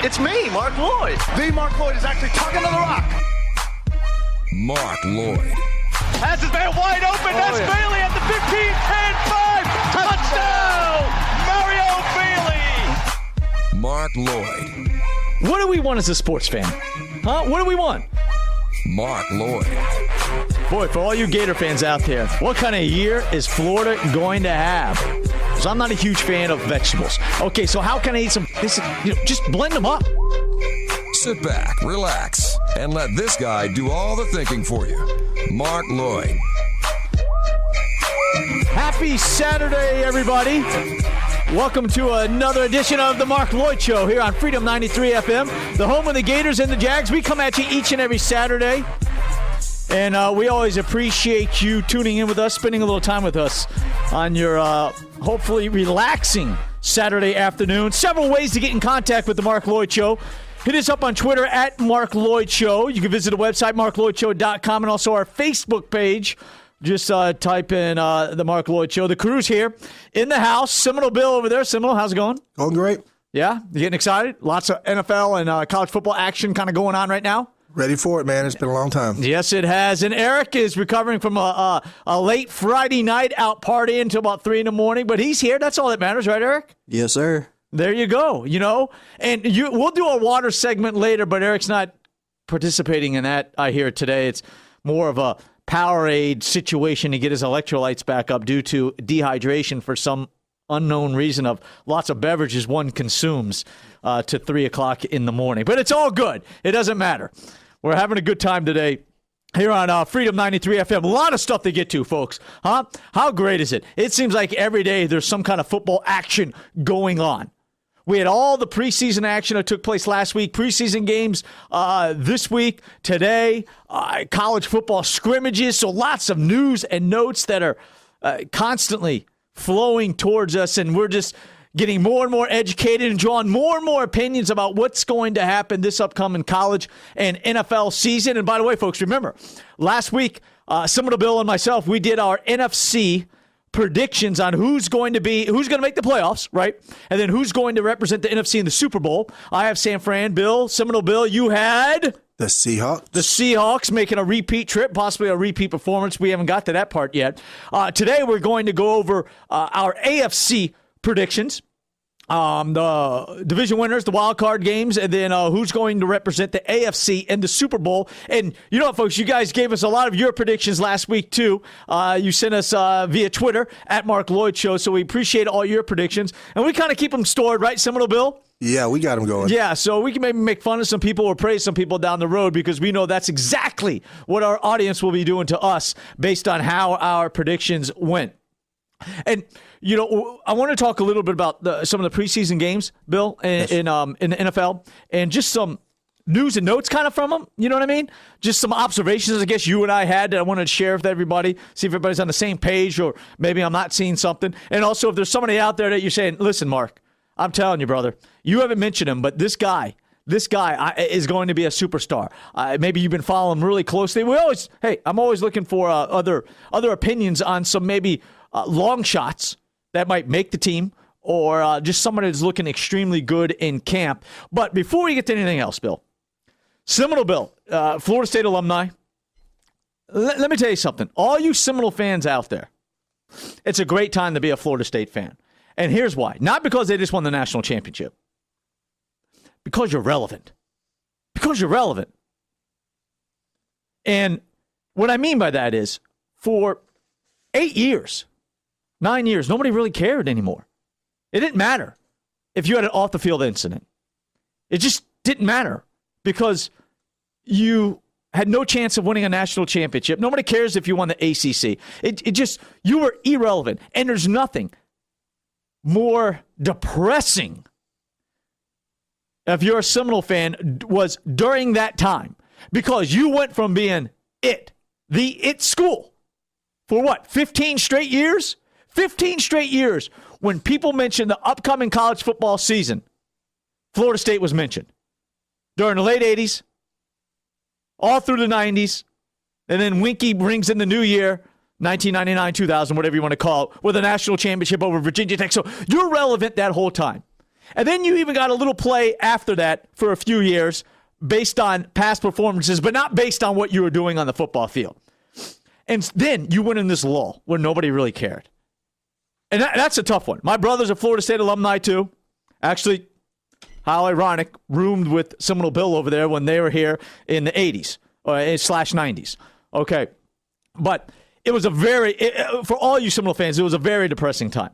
It's me, Marc Loyd. The Marc Loyd is actually talking to the rock. Marc Loyd. Has his man wide open. That's Bailey at the 15, 10, 5. Touchdown, Mario Bailey. Marc Loyd. What do we want as a sports fan? Huh? What do we want? Marc Loyd. Boy, for all you Gator fans out there, what kind of year is Florida going to have? So I'm not a huge fan of vegetables. Okay, so how can I eat some? Just blend them up. Sit back, relax, and let this guy do all the thinking for you. Marc Loyd. Happy Saturday, everybody. Welcome to another edition of the Marc Loyd Show here on Freedom 93 FM, the home of the Gators and the Jags. We come at you each and every Saturday, and we always appreciate you tuning in with us, spending a little time with us on your hopefully relaxing Saturday afternoon. Several ways to get in contact with the Marc Loyd Show. Hit us up on Twitter at Marc Loyd Show. You can visit the website, marcloydshow.com, and also our Facebook page. Just type in the Marc Loyd Show. The crew's here in the house. Seminole Bill over there. Seminole, how's it going? Going great. Yeah? You getting excited? Lots of NFL and college football action kind of going on right now? Ready for it, man. It's been a long time. Yes, it has. And Eric is recovering from a late Friday night out partying until about 3 in the morning. But he's here. That's all that matters, right, Eric? Yes, sir. There you go, And we'll do a water segment later, but Eric's not participating in that, I hear, today. It's more of a Powerade situation to get his electrolytes back up due to dehydration for some unknown reason of lots of beverages one consumes to 3 o'clock in the morning. But it's all good. It doesn't matter. We're having a good time today here on Freedom 93 FM. A lot of stuff to get to, folks. Huh? How great is it? It seems like every day there's some kind of football action going on. We had all the preseason action that took place last week, preseason games this week, today, college football scrimmages. So lots of news and notes that are constantly flowing towards us, and we're just getting more and more educated and drawing more and more opinions about what's going to happen this upcoming college and NFL season. And by the way, folks, remember, last week, Seminole Bill and myself, we did our NFC predictions on who's going to make the playoffs, right? And then who's going to represent the NFC in the Super Bowl. I have San Fran. Bill, Seminole Bill, you had the Seahawks. The Seahawks making a repeat trip, possibly a repeat performance. We haven't got to that part yet. Today we're going to go over our AFC predictions. The division winners, the wild card games, and then who's going to represent the AFC in the Super Bowl. And you know what, folks, you guys gave us a lot of your predictions last week, too. You sent us via Twitter at Marc Loyd Show, so we appreciate all your predictions. And we kind of keep them stored, right, Seminole Bill? Yeah, we got them going. Yeah, so we can maybe make fun of some people or praise some people down the road because we know that's exactly what our audience will be doing to us based on how our predictions went. And I want to talk a little bit about some of the preseason games, Bill, in the NFL, and just some news and notes kind of from them. You know what I mean? Just some observations, I guess, you and I had that I wanted to share with everybody, see if everybody's on the same page, or maybe I'm not seeing something. And also, if there's somebody out there that you're saying, listen, Mark, I'm telling you, brother, you haven't mentioned him, but this guy is going to be a superstar. Maybe you've been following him really closely. I'm always looking for other opinions on some maybe long shots that might make the team, or just someone that's looking extremely good in camp. But before we get to anything else, Bill, Seminole Bill, Florida State alumni, let me tell you something. All you Seminole fans out there, it's a great time to be a Florida State fan. And here's why. Not because they just won the national championship. Because you're relevant. Because you're relevant. And what I mean by that is, for 8 years, 9 years, nobody really cared anymore. It didn't matter if you had an off-the-field incident. It just didn't matter because you had no chance of winning a national championship. Nobody cares if you won the ACC. You were irrelevant. And there's nothing more depressing if you're a Seminole fan was during that time, because you went from being the it school for what, 15 straight years? 15 straight years when people mentioned the upcoming college football season, Florida State was mentioned. During the late 80s, all through the 90s, and then Winky brings in the new year, 1999, 2000, whatever you want to call it, with a national championship over Virginia Tech. So you're relevant that whole time. And then you even got a little play after that for a few years based on past performances, but not based on what you were doing on the football field. And then you went in this lull where nobody really cared. And that's a tough one. My brother's a Florida State alumni, too. Actually, how ironic, roomed with Seminole Bill over there when they were here in the 80s / 90s. Okay. But it was for all you Seminole fans, it was a very depressing time.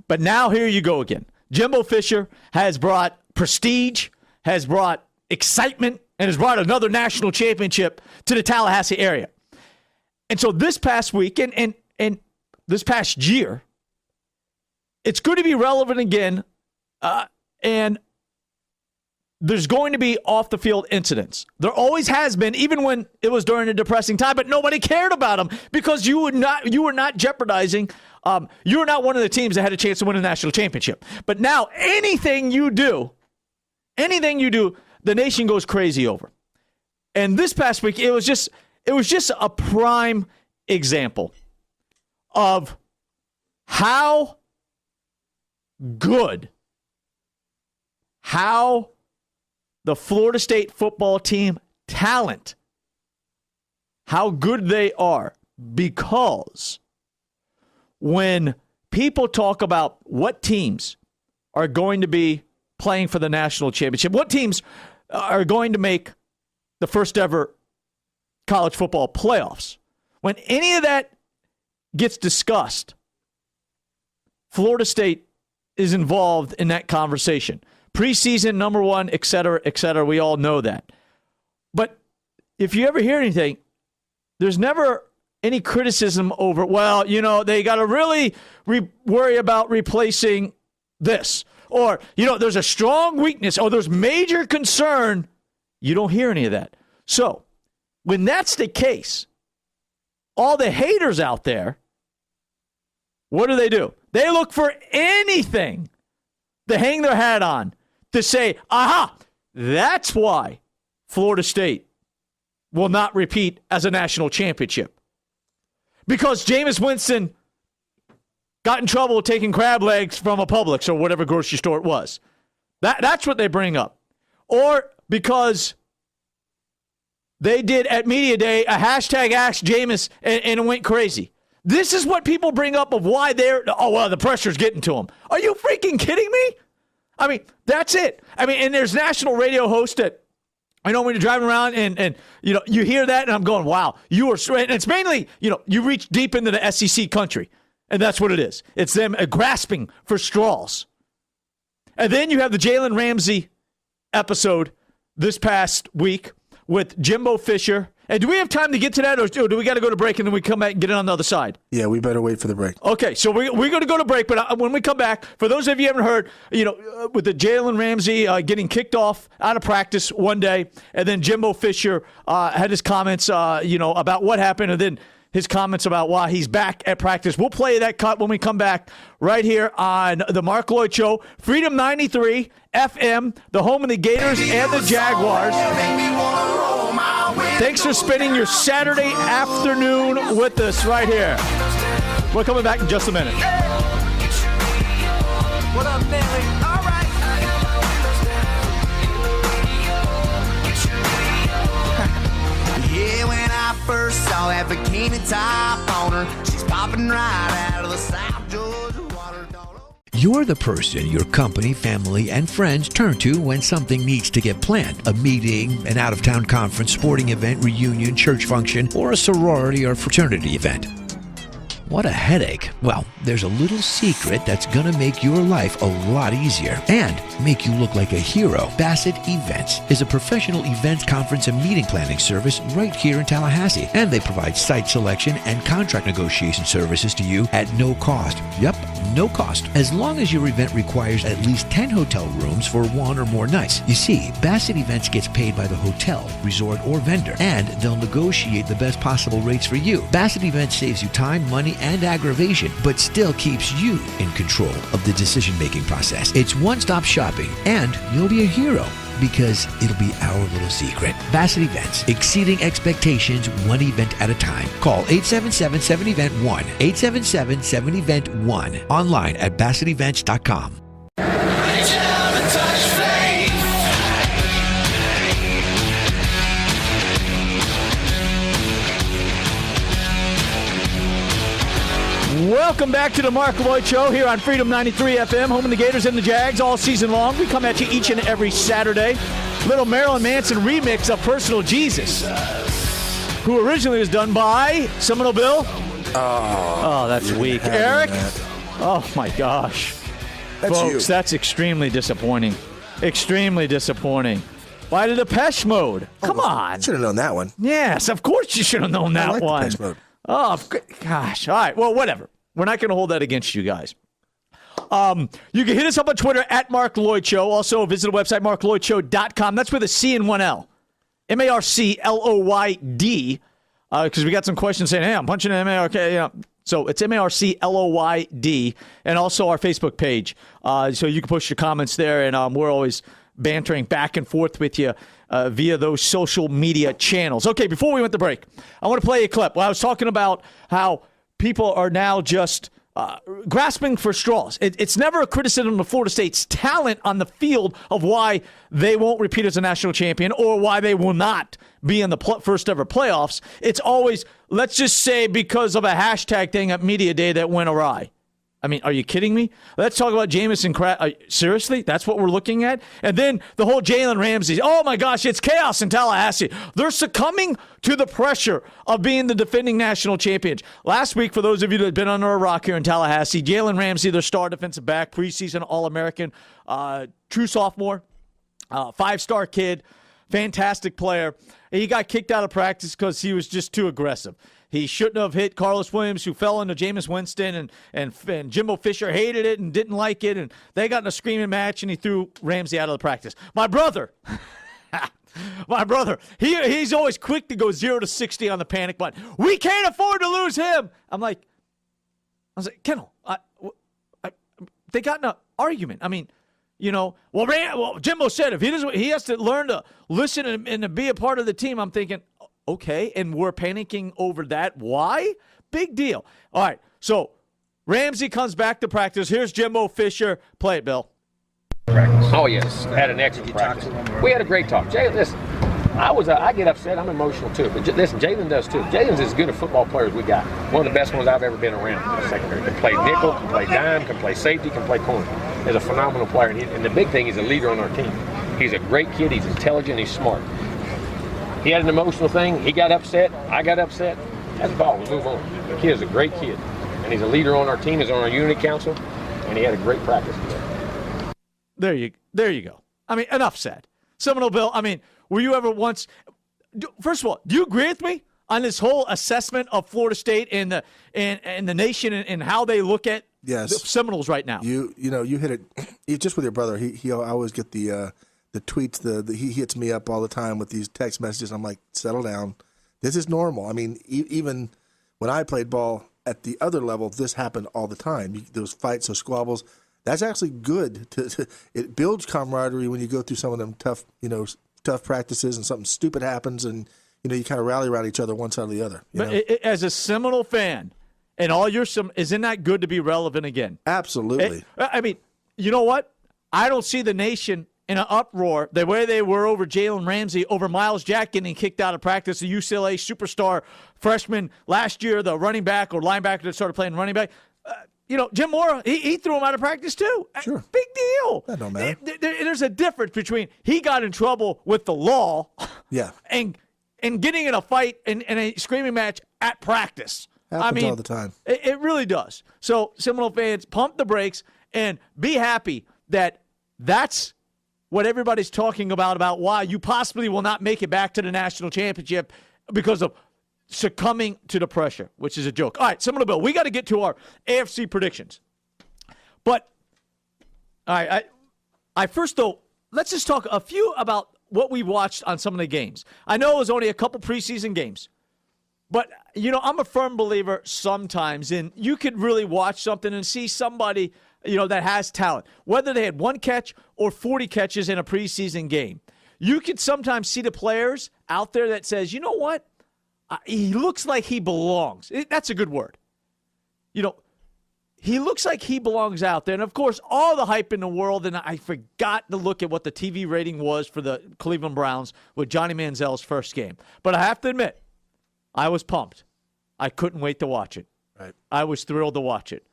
But now here you go again. Jimbo Fisher has brought prestige, has brought excitement, and has brought another national championship to the Tallahassee area. And so this past week and this past year, it's going to be relevant again, and there's going to be off-the-field incidents. There always has been, even when it was during a depressing time, but nobody cared about them because you were not jeopardizing. You were not one of the teams that had a chance to win a national championship. But now anything you do, the nation goes crazy over. And this past week, it was just a prime example of how the Florida State football team talent, how good they are, because when people talk about what teams are going to be playing for the national championship, what teams are going to make the first ever college football playoffs, when any of that gets discussed, Florida State is involved in that conversation. Preseason, number one, et cetera, we all know that. But if you ever hear anything, there's never any criticism over, well, they got to really worry about replacing this. Or, there's a strong weakness, or there's major concern. You don't hear any of that. So, when that's the case, all the haters out there, what do? They look for anything to hang their hat on to say, aha, that's why Florida State will not repeat as a national championship. Because Jameis Winston got in trouble taking crab legs from a Publix or whatever grocery store it was. That's what they bring up. Or because they did at Media Day a hashtag Ask Jameis and it went crazy. This is what people bring up of why the pressure's getting to them. Are you freaking kidding me? I mean, that's it. I mean, and there's national radio hosts that, when you're driving around and you hear that and I'm going, wow, you are, and it's mainly, you reach deep into the SEC country and that's what it is. It's them grasping for straws. And then you have the Jalen Ramsey episode this past week with Jimbo Fisher. And do we have time to get to that, or do we got to go to break and then we come back and get it on the other side? Yeah, we better wait for the break. Okay, so we're going to go to break, but when we come back, for those of you who haven't heard, with the Jalen Ramsey getting kicked off out of practice one day, and then Jimbo Fisher had his comments, about what happened, and then his comments about why he's back at practice. We'll play that cut when we come back right here on the Marc Loyd Show. Freedom 93 FM, the home of the Gators and the Jaguars. Thanks for spending your Saturday afternoon with us right here. We're coming back in just a minute. What up, Nelly? All right. Yeah, when I first saw that bikini top on her, she's popping right out of the South Georgia water. You're the person your company, family, and friends turn to when something needs to get planned. A meeting, an out-of-town conference, sporting event, reunion, church function, or a sorority or fraternity event. What a headache. Well, there's a little secret that's gonna make your life a lot easier and make you look like a hero. Bassett Events is a professional events, conference, and meeting planning service right here in Tallahassee. And they provide site selection and contract negotiation services to you at no cost. Yep, no cost. As long as your event requires at least 10 hotel rooms for one or more nights. You see, Bassett Events gets paid by the hotel, resort, or vendor, and they'll negotiate the best possible rates for you. Bassett Events saves you time, money, and aggravation, but still keeps you in control of the decision-making process. It's one-stop shopping, and you'll be a hero because it'll be our little secret. Bassett Events, exceeding expectations one event at a time. Call 877-7-EVENT-1, 877-7-EVENT-1, online at BassettEvents.com. Reach out Welcome back to the Marc Loyd Show here on Freedom 93 FM, home of the Gators and the Jags all season long. We come at you each and every Saturday. Little Marilyn Manson remix of Personal Jesus, who originally was done by Seminole Bill. Oh, that's weak. Eric? Oh, my gosh. Folks, that's extremely disappointing. Extremely disappointing. Why the Depeche Mode? Come on. Should have known that one. Yes, of course you should have known that I like one. Depeche Mode. Oh, gosh. All right. Well, whatever. We're not going to hold that against you guys. You can hit us up on Twitter at Marc Loyd Show. Also, visit the website, marcloydshow.com. That's with a C and one L. MarcLoyd. Because we got some questions saying, hey, I'm punching in M-A-R-K. Yeah. So it's MarcLoyd. And also our Facebook page. So you can push your comments there. And we're always bantering back and forth with you via those social media channels. Okay, before we went to break, I want to play a clip. Well, I was talking about how people are now just grasping for straws. It's never a criticism of Florida State's talent on the field of why they won't repeat as a national champion or why they will not be in the first ever playoffs. It's always, let's just say, because of a hashtag thing at Media Day that went awry. I mean, are you kidding me? Let's talk about Jamison seriously? That's what we're looking at? And then the whole Jalen Ramsey. Oh, my gosh, it's chaos in Tallahassee. They're succumbing to the pressure of being the defending national champions. Last week, for those of you that have been under a rock here in Tallahassee, Jalen Ramsey, their star defensive back, preseason All-American, true sophomore, 5-star kid, fantastic player. He got kicked out of practice because he was just too aggressive. He shouldn't have hit Carlos Williams, who fell into Jameis Winston, and Jimbo Fisher hated it and didn't like it, and they got in a screaming match, and he threw Ramsey out of the practice. My brother, he's always quick to go 0 to 60 on the panic button. We can't afford to lose him. I was like, Kendall, they got in an argument. I mean, well, Jimbo said if he has to learn to listen and to be a part of the team. I'm thinking, okay, and we're panicking over that. Why? Big deal. All right, so Ramsey comes back to practice. Here's Jimbo Fisher. Play it, Bill. Oh, yes. Had an excellent practice. We had a great talk. Jay, listen, I get upset. I'm emotional, too. But listen, Jalen does, too. Jalen's as good a football player as we got. One of the best ones I've ever been around in the secondary. Can play nickel, can play dime, can play safety, can play corner. He's a phenomenal player. And the big thing, he's a leader on our team. He's a great kid. He's intelligent. He's smart. He had an emotional thing. He got upset. I got upset. That's the ball. We move on. The kid is a great kid. And he's a leader on our team. He's on our unit council. And he had a great practice today. There you go. I mean, enough said. Seminole Bill, I mean, were you ever once – first of all, do you agree with me on this whole assessment of Florida State and the nation and how they look at the Seminoles right now? You hit it just with your brother. I always get the tweets. He hits me up all the time with these text messages. I'm like, settle down. This is normal. I mean, even when I played ball at the other level, this happened all the time. Those fights, those squabbles. That's actually good. It builds camaraderie when you go through some of them tough practices and something stupid happens, and you kind of rally around each other one side or the other. But as a Seminole fan, and isn't that good to be relevant again? Absolutely. I mean, you know what? I don't see the nation in an uproar the way they were over Jalen Ramsey, over Miles Jack getting kicked out of practice, the UCLA superstar freshman last year, the running back or linebacker that started playing running back. Jim Mora, he threw him out of practice too. Sure. Big deal. That don't matter. There's a difference between he got in trouble with the law and getting in a fight and a screaming match at practice. Happens all the time. It really does. So, Seminole fans, pump the brakes and be happy that that's what everybody's talking about why you possibly will not make it back to the national championship because of succumbing to the pressure, which is a joke. All right, Seminole Bill, we got to get to our AFC predictions. But, all right, I first, though, let's just talk a few about what we watched on some of the games. I know it was only a couple preseason games, but, I'm a firm believer sometimes in you could really watch something and see somebody, that has talent. Whether they had one catch or 40 catches in a preseason game, you could sometimes see the players out there that says, you know what? He looks like he belongs. That's a good word. He looks like he belongs out there. And, of course, all the hype in the world, and I forgot to look at what the TV rating was for the Cleveland Browns with Johnny Manziel's first game. But I have to admit, I was pumped. I couldn't wait to watch it. Right. I was thrilled to watch it.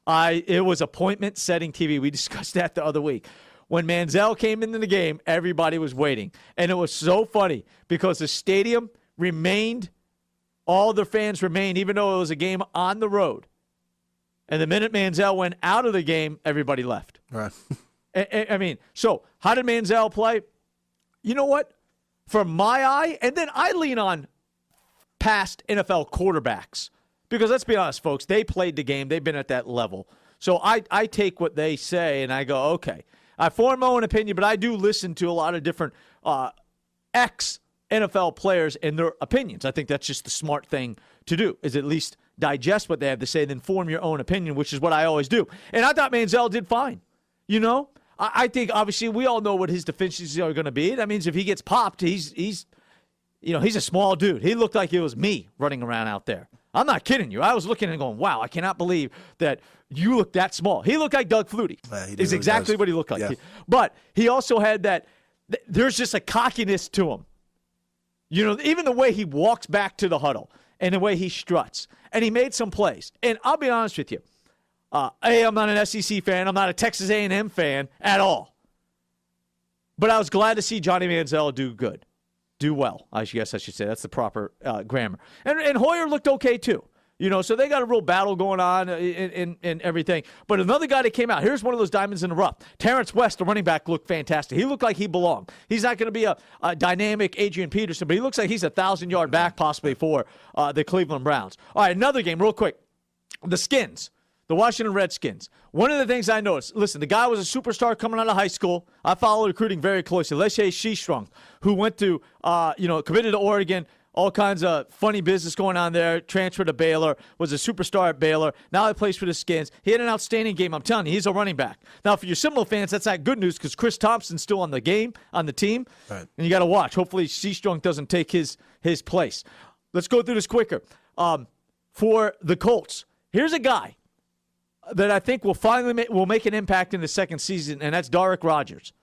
It was appointment setting TV. We discussed that the other week. When Manziel came into the game, everybody was waiting. And it was so funny because the stadium remained, all the fans remained, even though it was a game on the road. And the minute Manziel went out of the game, everybody left. Right. I mean, so how did Manziel play? You know what? From my eye, and then I lean on past NFL quarterbacks. Because let's be honest, folks, they played the game. They've been at that level. So I take what they say and I go, okay. I form my own opinion, but I do listen to a lot of different ex-NFL players and their opinions. I think that's just the smart thing to do, is at least digest what they have to say, then form your own opinion, which is what I always do. And I thought Manziel did fine. You know? I think, obviously, we all know what his deficiencies are going to be. That means if he gets popped, he's a small dude. He looked like it was me running around out there. I'm not kidding you. I was looking and going, wow, I cannot believe that you look that small. He looked like Doug Flutie. Is exactly what he looked like. Yeah. But he also had that, there's just a cockiness to him. You know, even the way he walks back to the huddle and the way he struts. And he made some plays. And I'll be honest with you. I'm not an SEC fan. I'm not a Texas A&M fan at all. But I was glad to see Johnny Manziel do well, I guess I should say. That's the proper grammar. And Hoyer looked okay, too. You know, so they got a real battle going on in everything. But another guy that came out, here's one of those diamonds in the rough. Terrence West, the running back, looked fantastic. He looked like he belonged. He's not going to be a dynamic Adrian Peterson, but he looks like he's a 1,000-yard back possibly for the Cleveland Browns. All right, another game real quick. The Skins. The Washington Redskins. One of the things I noticed, listen, the guy was a superstar coming out of high school. I follow recruiting very closely. Leslie Sheestrung, who went to, committed to Oregon, all kinds of funny business going on there, transferred to Baylor, was a superstar at Baylor. Now he plays for the Skins. He had an outstanding game. I'm telling you, he's a running back. Now, for your Seminole fans, that's not good news because Chris Thompson's still on the team, right. And you got to watch. Hopefully, Sheestrung doesn't take his place. Let's go through this quicker. For the Colts, here's a guy that I think will make an impact in the second season, and that's Derek Rogers.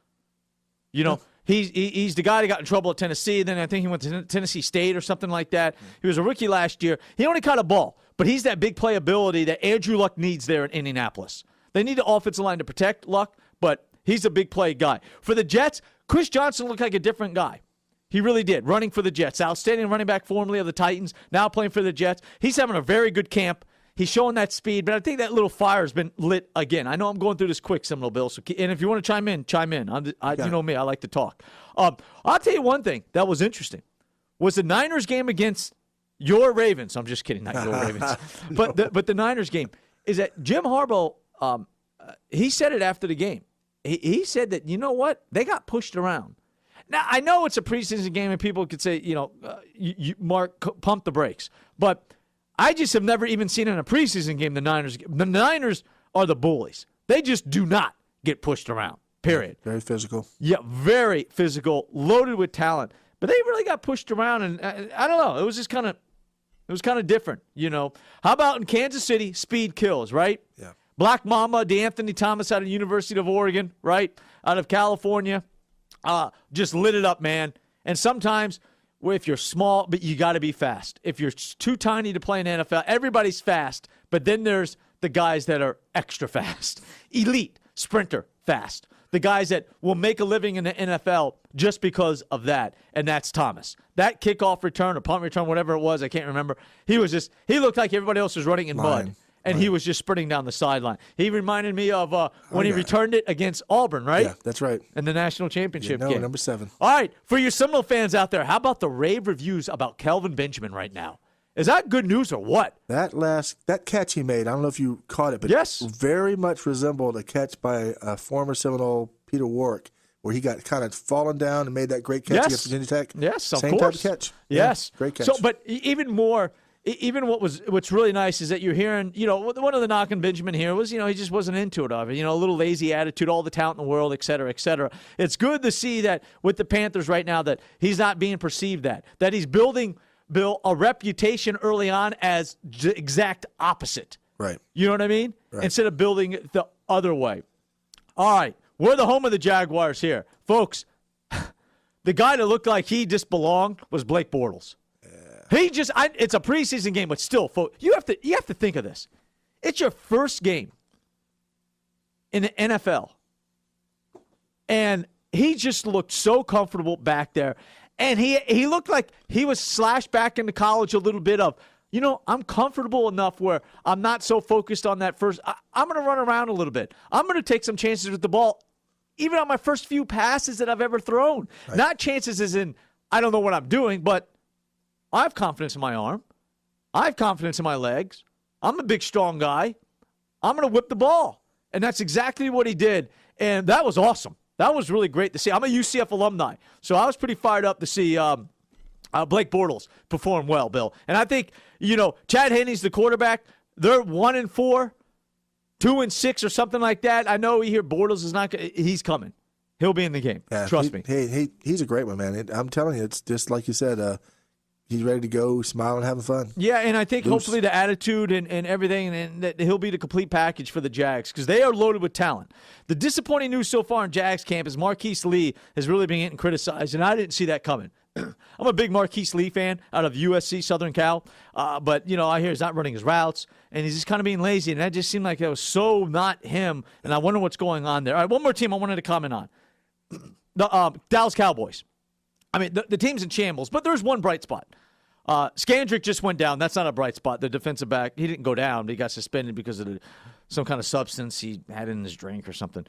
You know, he's the guy that got in trouble at Tennessee. Then I think he went to Tennessee State or something like that. He was a rookie last year. He only caught a ball, but he's that big playability that Andrew Luck needs there in Indianapolis. They need the offensive line to protect Luck, but he's a big play guy. For the Jets, Chris Johnson looked like a different guy. He really did, running for the Jets. Outstanding running back formerly of the Titans, now playing for the Jets. He's having a very good camp. He's showing that speed, but I think that little fire has been lit again. I know I'm going through this quick, Seminole Bill, and if you want to chime in, chime in. You know me, I like to talk. I'll tell you one thing that was interesting was the Niners game against your Ravens. I'm just kidding, not your Ravens. No. But the Niners game is that Jim Harbaugh, he said it after the game. He said that, you know what, they got pushed around. Now, I know it's a preseason game, and people could say, Mark, pump the brakes. But I just have never even seen in a preseason game the Niners. The Niners are the bullies. They just do not get pushed around, period. Very physical. Yeah, very physical, loaded with talent. But they really got pushed around, and I don't know. It was just kind of different, you know. How about in Kansas City, speed kills, right? Yeah. Black Mamba, DeAnthony Thomas out of the University of Oregon, right, out of California. Just lit it up, man. And sometimes, if you're small, but you got to be fast. If you're too tiny to play in the NFL, everybody's fast. But then there's the guys that are extra fast. Elite, sprinter, fast. The guys that will make a living in the NFL just because of that, and that's Thomas. That kickoff return or punt return, whatever it was, I can't remember. He looked like everybody else was running in mud. And he was just sprinting down the sideline. He reminded me of when he returned it against Auburn, right? Yeah, that's right. In the national championship game. Number 7. All right, for your Seminole fans out there, how about the rave reviews about Kelvin Benjamin right now? Is that good news or what? That catch he made, I don't know if you caught it, but yes, very much resembled a catch by former Seminole Peter Warwick, where he got kind of fallen down and made that great catch against Virginia Tech. Yes, of Same course. type of catch. Yes. Yeah, great catch. So, but even what's really nice is that you're hearing, one of the knock on Benjamin here was, he just wasn't into it of it. A little lazy attitude, all the talent in the world, et cetera, et cetera. It's good to see that with the Panthers right now that he's not being perceived that he's building, Bill, a reputation early on as the exact opposite. Right. You know what I mean? Right. Instead of building it the other way. All right. We're the home of the Jaguars here. Folks, the guy that looked like he just belonged was Blake Bortles. It's a preseason game, but still, folks, you have to think of this. It's your first game in the NFL. And he just looked so comfortable back there. And he looked like he was slashed back into college a little bit of, I'm comfortable enough where I'm not so focused on that first. I'm going to run around a little bit. I'm going to take some chances with the ball, even on my first few passes that I've ever thrown. Right. Not chances as in I don't know what I'm doing, but I have confidence in my arm. I have confidence in my legs. I'm a big, strong guy. I'm going to whip the ball. And that's exactly what he did. And that was awesome. That was really great to see. I'm a UCF alumni, so I was pretty fired up to see Blake Bortles perform well, Bill. And I think, Chad Henne's the quarterback. They're 1-4, 2-6 or something like that. I know you hear Bortles is not – he's coming. He'll be in the game. Yeah, Trust me. He's a great one, man. I'm telling you, it's just like you said, he's ready to go, smiling, having fun. Yeah, and I think hopefully the attitude and everything, and that he'll be the complete package for the Jags because they are loaded with talent. The disappointing news so far in Jags camp is Marquise Lee has really been getting criticized, and I didn't see that coming. I'm a big Marquise Lee fan out of USC, Southern Cal, but, I hear he's not running his routes, and he's just kind of being lazy, and that just seemed like it was so not him, and I wonder what's going on there. All right, one more team I wanted to comment on. The Dallas Cowboys. I mean, the team's in shambles, but there's one bright spot. Skandrick just went down. That's not a bright spot. The defensive back, he didn't go down. But he got suspended because of some kind of substance he had in his drink or something.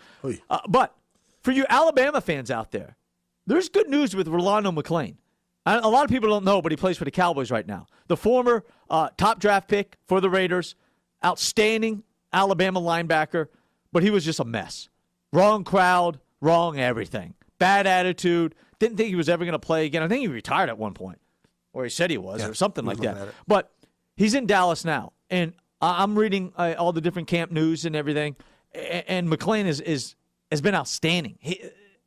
But for you Alabama fans out there, there's good news with Rolando McClain. A lot of people don't know, but he plays for the Cowboys right now. The former top draft pick for the Raiders, outstanding Alabama linebacker, but he was just a mess. Wrong crowd, wrong everything. Bad attitude. Didn't think he was ever going to play again. I think he retired at one point. Or he said he was, or something like that. But he's in Dallas now, and I'm reading all the different camp news and everything, and McClain has been outstanding.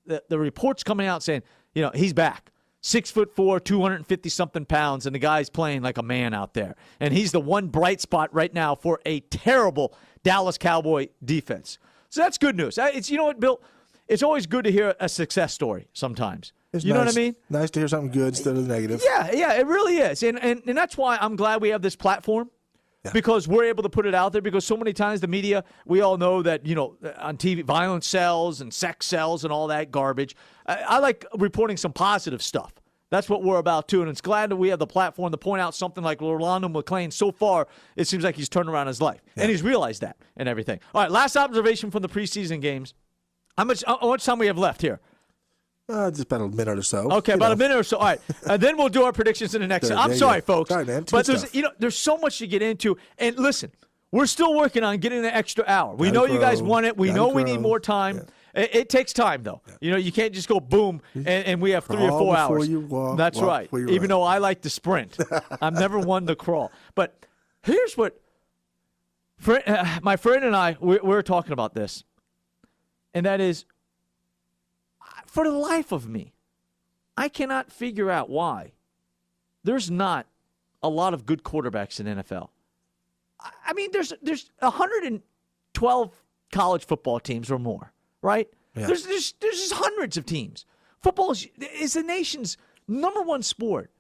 The reports coming out saying, he's back. 6'4", 250-something pounds, and the guy's playing like a man out there. And he's the one bright spot right now for a terrible Dallas Cowboy defense. So that's good news. It's what, Bill? It's always good to hear a success story sometimes. Know what I mean? Nice to hear something good instead of negative. Yeah, it really is. And that's why I'm glad we have this platform because we're able to put it out there because so many times the media, we all know that, on TV, violence sells and sex sells and all that garbage. I like reporting some positive stuff. That's what we're about, too. And it's glad that we have the platform to point out something like Rolando McClain. So far, it seems like he's turned around his life. Yeah. And he's realized that and everything. All right, last observation from the preseason games. How much time we have left here? Just about a minute or so. Okay, about a minute or so. All right, then we'll do our predictions in the next. I'm sorry, folks. Sorry, man. But there's so much to get into. And listen, we're still working on getting an extra hour. We know you guys want it. We know we need more time. Yeah. It takes time, though. Yeah. You can't just go boom and we have 3 or 4 hours. You walk, That's right. Even though I like to sprint, I'm never one to crawl. But here's what my friend and I we're talking about this, and that is. For the life of me, I cannot figure out why there's not a lot of good quarterbacks in NFL. I mean, there's 112 college football teams or more, right? Yeah. There's just hundreds of teams. Football is the nation's number one sport.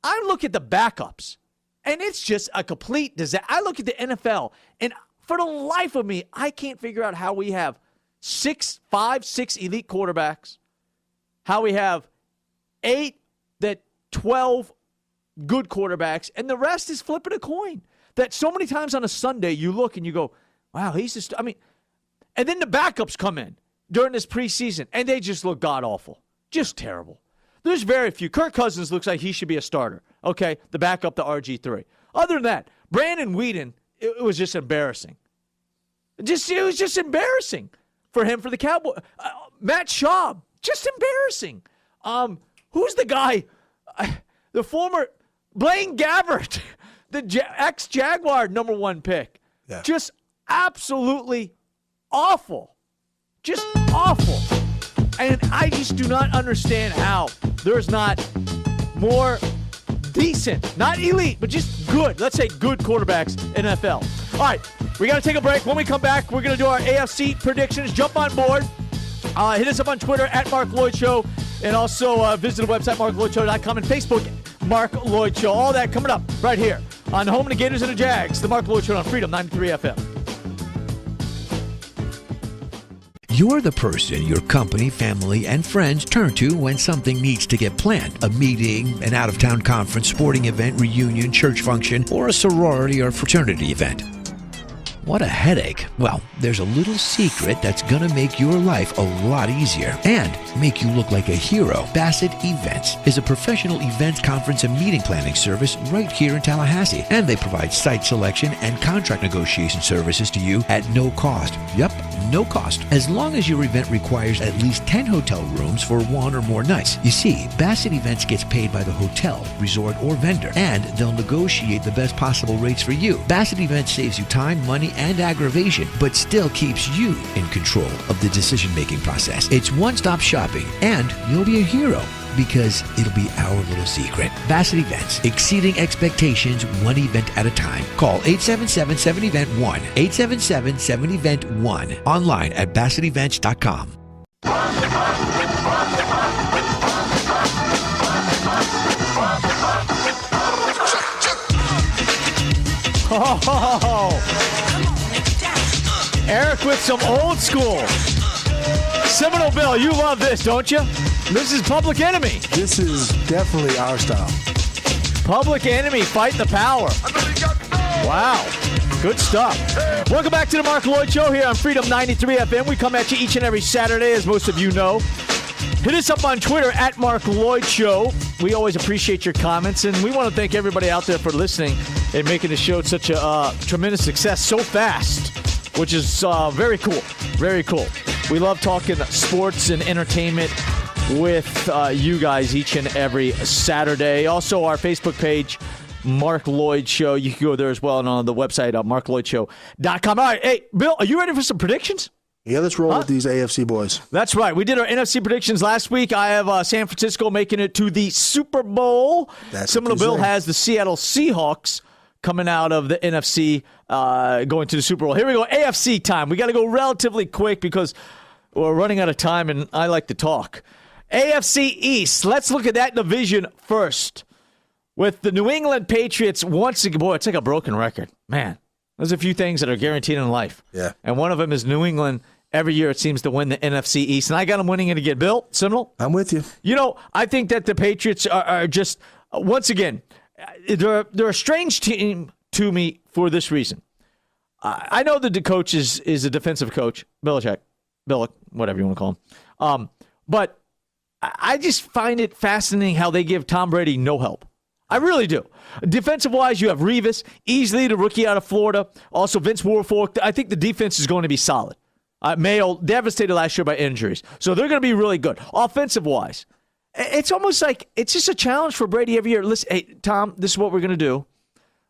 I look at the backups, and it's just a complete disaster. I look at the NFL, and for the life of me, I can't figure out how we have 6 elite quarterbacks, how we have 12 good quarterbacks, and the rest is flipping a coin. That so many times on a Sunday you look and you go, wow, he's just, and then the backups come in during this preseason, and they just look god-awful. Just terrible. There's very few. Kirk Cousins looks like he should be a starter, okay, the backup to RG3. Other than that, Brandon Weeden, it was just embarrassing. It was just embarrassing for him, for the Cowboys. Matt Schaub, just embarrassing. Who's the guy? The former Blaine Gabbert, the ex-Jaguar #1 pick. Yeah. Just absolutely awful. Just awful. And I just do not understand how there's not more decent, not elite, but just good, let's say good quarterbacks in NFL. All right, we got to take a break. When we come back, we're going to do our AFC predictions. Jump on board. Hit us up on Twitter at Marc Loyd Show, and also visit the website, marcloydshow.com, and Facebook, Marc Loyd Show. All that coming up right here on Home of the Gators and the Jags. The Marc Loyd Show on Freedom 93 FM. You're the person your company, family, and friends turn to when something needs to get planned. A meeting, an out-of-town conference, sporting event, reunion, church function, or a sorority or fraternity event. What a headache. Well, there's a little secret that's gonna make your life a lot easier and make you look like a hero. Bassett Events is a professional events, conference, and meeting planning service right here in Tallahassee. And they provide site selection and contract negotiation services to you at no cost. Yep, no cost. As long as your event requires at least 10 hotel rooms for one or more nights. You see, Bassett Events gets paid by the hotel, resort, or vendor, and they'll negotiate the best possible rates for you. Bassett Events saves you time, money, and aggravation, but still keeps you in control of the decision-making process. It's one-stop shopping, and you'll be a hero because it'll be our little secret. Bassett Events, exceeding expectations one event at a time. Call 877-7-EVENT-1, 877-7-EVENT-1, online at BassettEvents.com. Oh, Eric with some old school. Seminole Bill, you love this, don't you? This is Public Enemy. This is definitely our style. Public Enemy, Fight the Power. Wow, good stuff. Welcome back to the Marc Loyd Show here on Freedom 93 FM. We come at you each and every Saturday, as most of you know. Hit us up on Twitter at Marc Loyd Show. We always appreciate your comments, and we want to thank everybody out there for listening and making the show such a tremendous success so fast, which is very cool. Very cool. We love talking sports and entertainment with you guys each and every Saturday. Also, our Facebook page, Marc Loyd Show. You can go there as well, and on the website, marcloydshow.com. All right, hey, Bill, are you ready for some predictions? Yeah, let's roll with these AFC boys. That's right. We did our NFC predictions last week. I have San Francisco making it to the Super Bowl. Seminole Bill has the Seattle Seahawks coming out of the NFC, going to the Super Bowl. Here we go, AFC time. We got to go relatively quick because we're running out of time, and I like to talk. AFC East. Let's look at that division first. With the New England Patriots, once again, boy, it's like a broken record. Man, there's a few things that are guaranteed in life. Yeah. And one of them is New England. Every year it seems to win the NFC East, and I got them winning it again. Bill, Seminole? I'm with you. You know, I think that the Patriots are just, once again, they're a strange team to me for this reason. I know that the coach is a defensive coach, Billick, whatever you want to call him. But I just find it fascinating how they give Tom Brady no help. I really do. Defensive-wise, you have Revis, easily the rookie out of Florida. Also, Vince Wilfork. I think the defense is going to be solid. Mayo, devastated last year by injuries. So they're going to be really good. Offensive-wise, it's almost like it's just a challenge for Brady every year. Listen, hey, Tom, this is what we're going to do.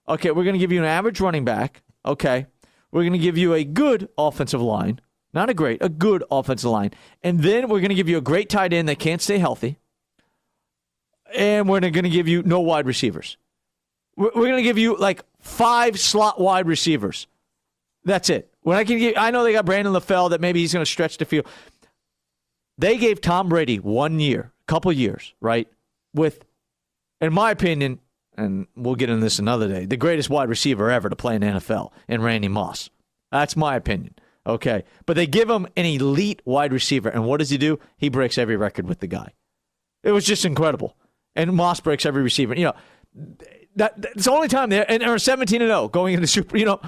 Okay, we're going to give you an average running back. Okay, we're going to give you a good offensive line. Not a great, a good offensive line. And then we're going to give you a great tight end that can't stay healthy. And we're going to give you no wide receivers. We're going to give you like 5 slot wide receivers. That's it. I know they got Brandon LaFell that maybe he's going to stretch the field. They gave Tom Brady 1 year, couple years, right? With, in my opinion, and we'll get into this another day, the greatest wide receiver ever to play in the NFL, in Randy Moss. That's my opinion. Okay. But they give him an elite wide receiver, and what does he do? He breaks every record with the guy. It was just incredible. And Moss breaks every receiver. You know, that's the only time and they're 17-0 going into Super,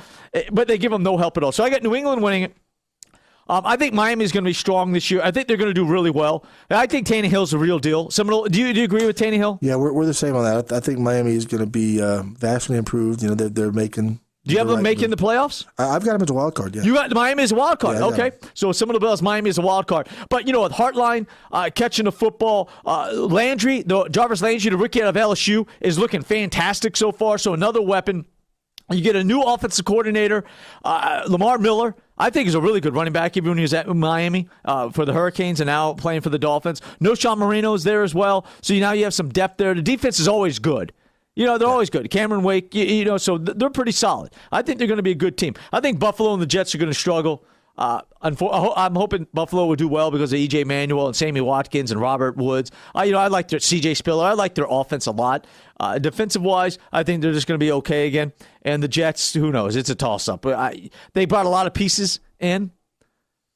but they give them no help at all. So I got New England winning it. I think Miami's going to be strong this year. I think they're going to do really well. I think Tannehill's the real deal. Seminole, do you agree with Tannehill? Yeah, we're the same on that. I think Miami is going to be vastly improved. They're making. Do you have them making the playoffs? I've got them as a wild card, yeah. You got Miami as a wild card, yeah, okay. So Seminole Bills, Miami is a wild card. But, with Hartline catching the football, Jarvis Landry, the rookie out of LSU, is looking fantastic so far. So another weapon. You get a new offensive coordinator, Lamar Miller. I think he's a really good running back, even when he was at Miami for the Hurricanes and now playing for the Dolphins. Noshawn Marino is there as well. So now you have some depth there. The defense is always good. They're always good. Cameron Wake, so they're pretty solid. I think they're going to be a good team. I think Buffalo and the Jets are going to struggle. I'm hoping Buffalo will do well because of E.J. Manuel and Sammy Watkins and Robert Woods. I like their C.J. Spiller. I like their offense a lot. Defensive-wise, I think they're just going to be okay again. And the Jets, who knows? It's a toss-up. They brought a lot of pieces in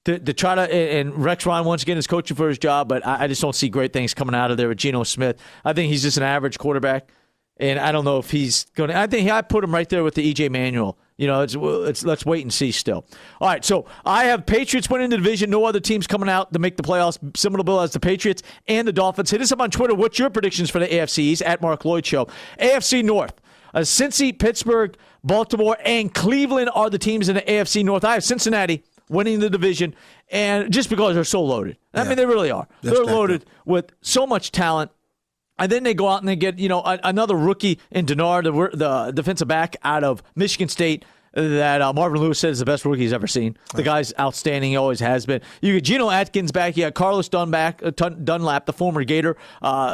to try to, and Rex Ryan once again is coaching for his job, but I just don't see great things coming out of there with Geno Smith. I think he's just an average quarterback, and I don't know if he's going to. I think I put him right there with the E.J. Manuel. Let's wait and see still. All right, so I have Patriots winning the division. No other teams coming out to make the playoffs. Similar bill as the Patriots and the Dolphins. Hit us up on Twitter. What's your predictions for the AFC East at Marc Loyd Show? AFC North. Cincy, Pittsburgh, Baltimore, and Cleveland are the teams in the AFC North. I have Cincinnati winning the division, and just because they're so loaded. I mean, they really are. They're loaded with so much talent. And then they go out and they get, another rookie in Denard, the defensive back out of Michigan State that Marvin Lewis said is the best rookie he's ever seen. The guy's outstanding. He always has been. You get Geno Atkins back. You got Carlos Dunlap, the former Gator,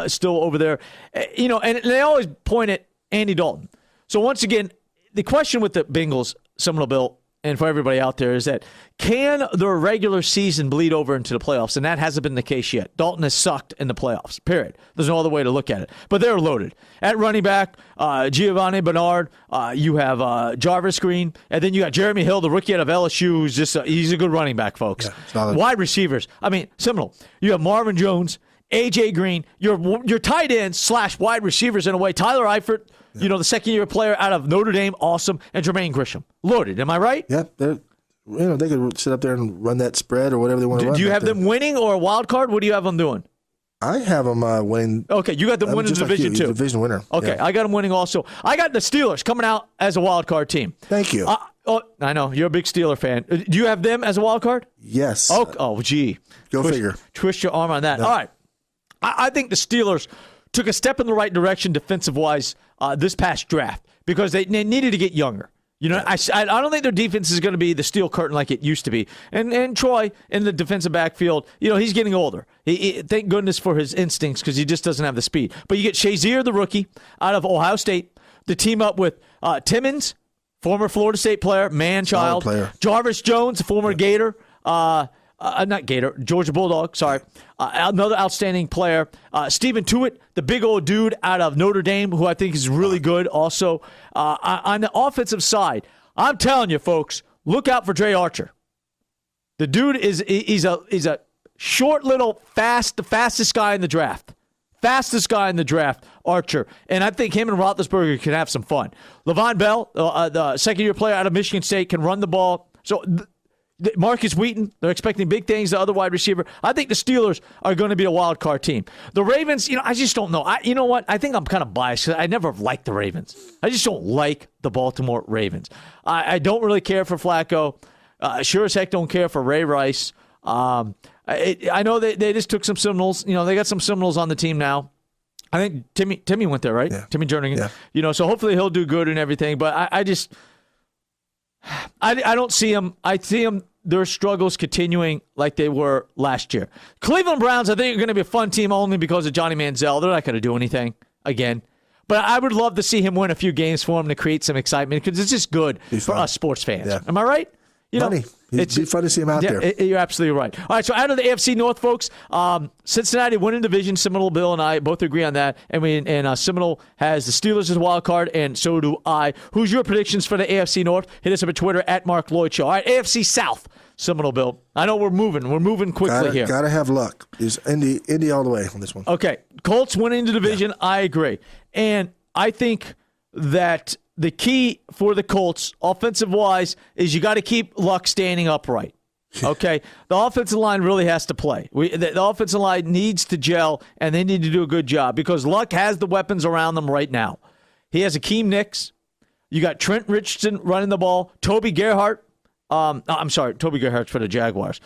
still over there. And they always point at Andy Dalton. So once again, the question with the Bengals, Seminole Bill, and for everybody out there is that can their regular season bleed over into the playoffs? And that hasn't been the case yet. Dalton has sucked in the playoffs, period. There's no other way to look at it. But they're loaded. At running back, Giovanni Bernard, you have Jarvis Green, and then you got Jeremy Hill, the rookie out of LSU, who's he's a good running back, folks. Yeah, wide receivers. I mean, Seminole. You have Marvin Jones, A.J. Green, your tight ends / wide receivers in a way. Tyler Eifert, the second-year player out of Notre Dame, awesome, and Jermaine Grisham. Loaded, am I right? Yeah, they could sit up there and run that spread or whatever they want to run. Do you have them winning or a wild card? What do you have them doing? I have them winning. Okay, you got them winning the division too. Division winner. Okay, yeah. I got them winning also. I got the Steelers coming out as a wild card team. Thank you. I know you're a big Steeler fan. Do you have them as a wild card? Yes. Gee. Go figure. Twist your arm on that. No. All right. I think the Steelers took a step in the right direction defensive-wise this past draft because they needed to get younger. I don't think their defense is going to be the steel curtain like it used to be. And Troy in the defensive backfield, he's getting older. He thank goodness for his instincts because he just doesn't have the speed. But you get Shazier, the rookie, out of Ohio State, to team up with Timmons, former Florida State player, man-child. Jarvis Jones, former Gator. Not Gator, Georgia Bulldog, sorry. Another outstanding player. Stephen Tuitt, the big old dude out of Notre Dame, who I think is really good also. On the offensive side, I'm telling you, folks, look out for Dre Archer. The dude he's a short little, the fastest guy in the draft. Fastest guy in the draft, Archer. And I think him and Roethlisberger can have some fun. Le'Veon Bell, the second-year player out of Michigan State, can run the ball. So Marcus Wheaton, they're expecting big things, the other wide receiver. I think the Steelers are going to be a wild card team. The Ravens, I just don't know. You know what? I think I'm kind of biased because I never liked the Ravens. I just don't like the Baltimore Ravens. I don't really care for Flacco. Sure as heck don't care for Ray Rice. I know they just took some Seminoles. They got some Seminoles on the team now. I think Timmy went there, right? Yeah. Timmy Jernigan. Yeah. So hopefully he'll do good and everything. But I don't see him. I see him, their struggles continuing like they were last year. Cleveland Browns, I think, are going to be a fun team only because of Johnny Manziel. They're not going to do anything again. But I would love to see him win a few games for him to create some excitement because it's just good for us sports fans. Yeah. Am I right? Money. It'd be fun to see him out there. You're absolutely right. All right, so out of the AFC North, folks, Cincinnati winning division. Seminole Bill and I both agree on that. And Seminole has the Steelers as a wild card, and so do I. Who's your predictions for the AFC North? Hit us up at Twitter at Marc Loyd Show. All right, AFC South, Seminole Bill. I know we're moving. We're moving quickly here. Gotta have luck. Is Indy all the way on this one? Okay, Colts winning the division. Yeah. I agree, and I think that the key for the Colts, offensive-wise, is you got to keep Luck standing upright. Okay? The offensive line really has to play. The offensive line needs to gel, and they need to do a good job because Luck has the weapons around them right now. He has Akeem Nicks. You got Trent Richardson running the ball. Toby Gerhart. Toby Gerhart's for the Jaguars.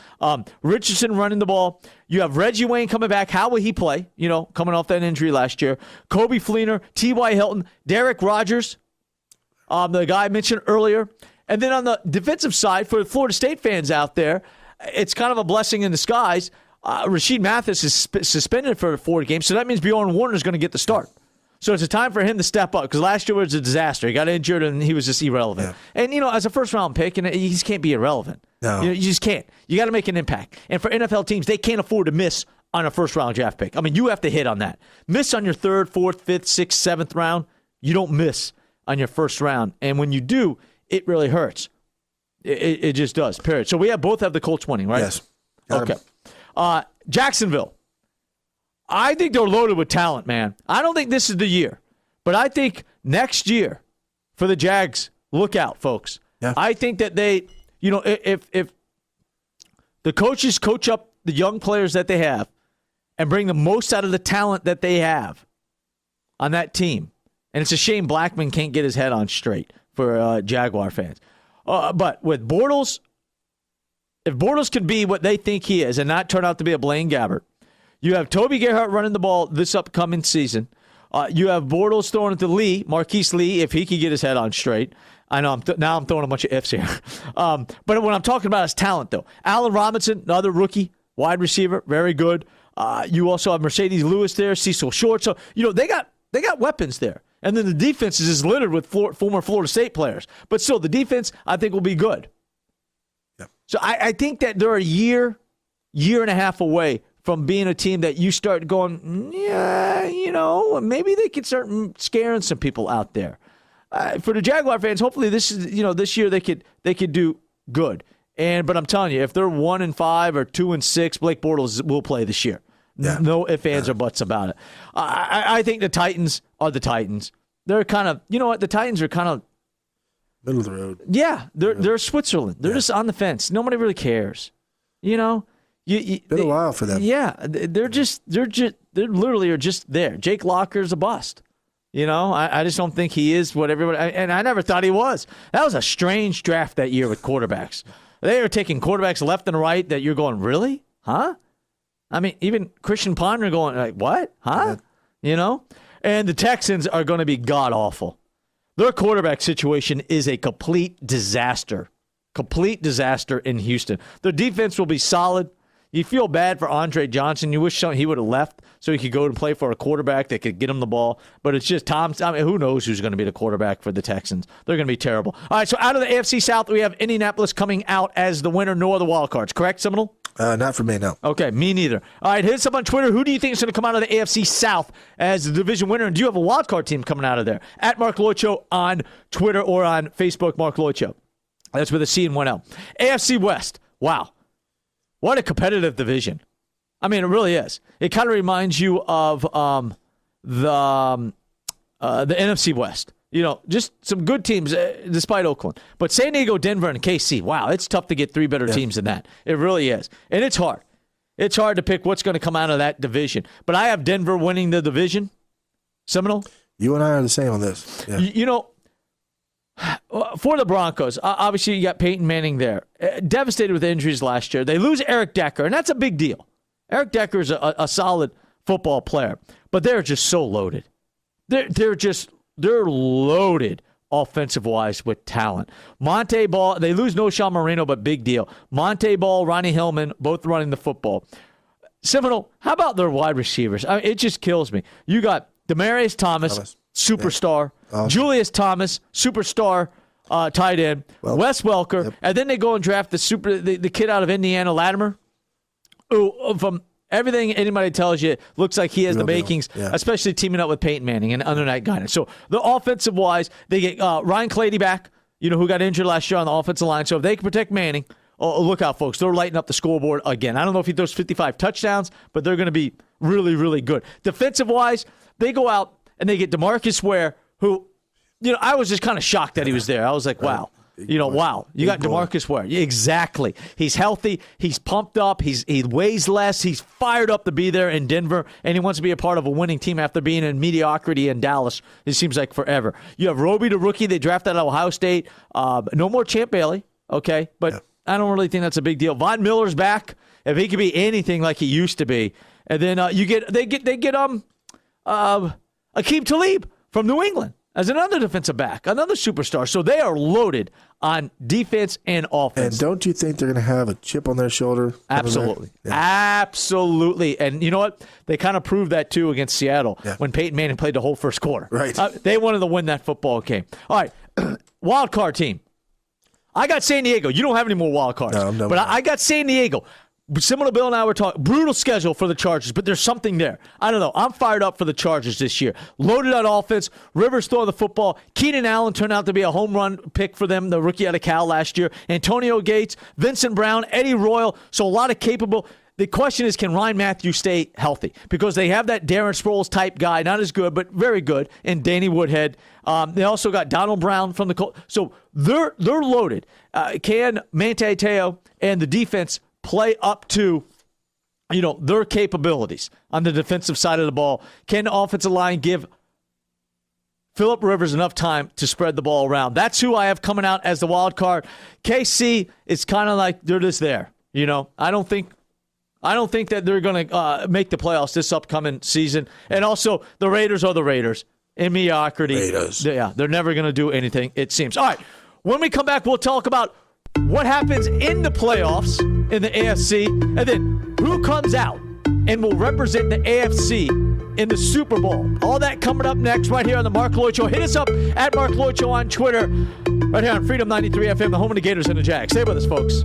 Richardson running the ball. You have Reggie Wayne coming back. How will he play? Coming off that injury last year. Kobe Fleener, T.Y. Hilton, Derek Rogers, the guy I mentioned earlier. And then on the defensive side, for the Florida State fans out there, it's kind of a blessing in disguise. Rasheed Mathis is suspended for 4 games, so that means Bjorn Warner is going to get the start. So it's a time for him to step up because last year was a disaster. He got injured and he was just irrelevant. Yeah. And, as a first-round pick, you just can't be irrelevant. No. You just can't. You got to make an impact. And for NFL teams, they can't afford to miss on a first-round draft pick. I mean, you have to hit on that. Miss on your third, fourth, fifth, sixth, seventh round. You don't miss on your first round. And when you do, it really hurts. It just does, period. So we both have the Colts winning, right? Yes. Got Okay. Jacksonville. I think they're loaded with talent, man. I don't think this is the year. But I think next year for the Jags, look out, folks. Yeah. I think that they, if the coaches coach up the young players that they have and bring the most out of the talent that they have on that team. And it's a shame Blackman can't get his head on straight for Jaguar fans. But with Bortles, if Bortles can be what they think he is and not turn out to be a Blaine Gabbert, you have Toby Gerhart running the ball this upcoming season. You have Bortles throwing it to Lee, Marquise Lee, if he can get his head on straight. I know now I'm throwing a bunch of ifs here. But what I'm talking about is talent, though. Allen Robinson, another rookie, wide receiver, very good. You also have Mercedes Lewis there, Cecil Short. So, they got weapons there. And then the defense is just littered with former Florida State players. But still, the defense, I think, will be good. Yeah. So I think that they're a year and a half away from being a team that you start going, maybe they could start scaring some people out there. For the Jaguar fans, hopefully this year they could do good. But I'm telling you, if they're 1-5 or 2-6, Blake Bortles will play this year. Yeah. No ifs, ands, or buts about it. I think the Titans are the Titans. They're kind of, the Titans are kind of middle of the road. Yeah, they're Switzerland. They're just on the fence. Nobody really cares. Been a while for them. Yeah, they're literally are just there. Jake Locker's a bust. I just don't think he is what everybody. And I never thought he was. That was a strange draft that year with quarterbacks. They were taking quarterbacks left and right. That you're going, really, huh? I mean, even Christian Ponder going like, what, huh? And the Texans are going to be god awful. Their quarterback situation is a complete disaster. Complete disaster in Houston. Their defense will be solid. You feel bad for Andre Johnson. You wish he would have left so he could go and play for a quarterback that could get him the ball. But it's just who knows who's going to be the quarterback for the Texans. They're going to be terrible. All right, so out of the AFC South, we have Indianapolis coming out as the winner. No other wild cards, correct, Seminole? Not for me, no. Okay, me neither. All right, hit us up on Twitter. Who do you think is going to come out of the AFC South as the division winner? And do you have a wild card team coming out of there? At Marc Loyd Show on Twitter or on Facebook, Marc Loyd Show. That's with a C and one L. AFC West. Wow. What a competitive division. I mean, it really is. It kind of reminds you of the NFC West. Just some good teams despite Oakland. But San Diego, Denver, and KC, wow, it's tough to get three better teams than that. It really is. And it's hard. It's hard to pick what's going to come out of that division. But I have Denver winning the division. Seminole? You and I are the same on this. Yeah. For the Broncos, obviously you got Peyton Manning there. Devastated with injuries last year. They lose Eric Decker, and that's a big deal. Eric Decker is a solid football player, but they're just so loaded. They're loaded offensive-wise with talent. Monte Ball, they lose No Sean Marino, but big deal. Monte Ball, Ronnie Hillman, both running the football. Seminole, how about their wide receivers? I mean, it just kills me. You got Demaryius Thomas. Superstar. Yeah. Julius Thomas, superstar tight end. Wes Welker. And then they go and draft the kid out of Indiana, Latimer, who, from everything anybody tells you, looks like he has the makings, especially teaming up with Peyton Manning and under that guidance. So the offensive-wise, they get Ryan Clady back, who got injured last year on the offensive line. So if they can protect Manning, look out, folks. They're lighting up the scoreboard again. I don't know if he throws 55 touchdowns, but they're going to be really, really good. Defensive-wise, they go out and they get DeMarcus Ware, who, I was just kind of shocked that he was there. I was like, wow. Wow. You got DeMarcus Ware. Yeah, exactly. He's healthy. He's pumped up. He weighs less. He's fired up to be there in Denver, and he wants to be a part of a winning team after being in mediocrity in Dallas. It seems like forever. You have Roby, the rookie. They drafted out of Ohio State. No more Champ Bailey, okay? But I don't really think that's a big deal. Von Miller's back. If he could be anything like he used to be. And then they get Akeem Talib from New England. as another defensive back, another superstar. So they are loaded on defense and offense. And don't you think they're going to have a chip on their shoulder? Absolutely. Yeah. Absolutely. And you know what? They kind of proved that, too, against Seattle when Peyton Manning played the whole first quarter. Right. They wanted to win that football game. All right. Wild card team. I got San Diego. You don't have any more wild cards. No, I'm done but with that. I got San Diego. Similar to Bill and I were talking, brutal schedule for the Chargers, but there's something there. I don't know. I'm fired up for the Chargers this year. Loaded on offense. Rivers throwing the football. Keenan Allen turned out to be a home run pick for them, the rookie out of Cal last year. Antonio Gates, Vincent Brown, Eddie Royal. So a lot of capable. The question is, can Ryan Matthews stay healthy? Because they have that Darren Sproles type guy, not as good, but very good, and Danny Woodhead. They also got Donald Brown from the Colts. So they're loaded. Can Manti Te'o and the defense play up to, their capabilities on the defensive side of the ball? Can the offensive line give Phillip Rivers enough time to spread the ball around? That's who I have coming out as the wild card. KC is kind of like they're just there. I don't think that they're going to make the playoffs this upcoming season. And also, the Raiders are the Raiders in mediocrity. Raiders. Yeah, they're never going to do anything, it seems. All right, when we come back, we'll talk about what happens in the playoffs in the AFC, and then who comes out and will represent the AFC in the Super Bowl. All that coming up next right here on the Marc Loyd Show. Hit us up at Marc Loyd Show on Twitter, right here on Freedom 93 FM, the home of the Gators and the Jags. Stay with us, folks.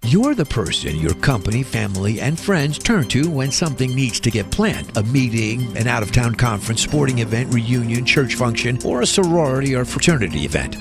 You're the person your company, family, and friends turn to when something needs to get planned. A meeting, an out-of-town conference, sporting event, reunion, church function, or a sorority or fraternity event.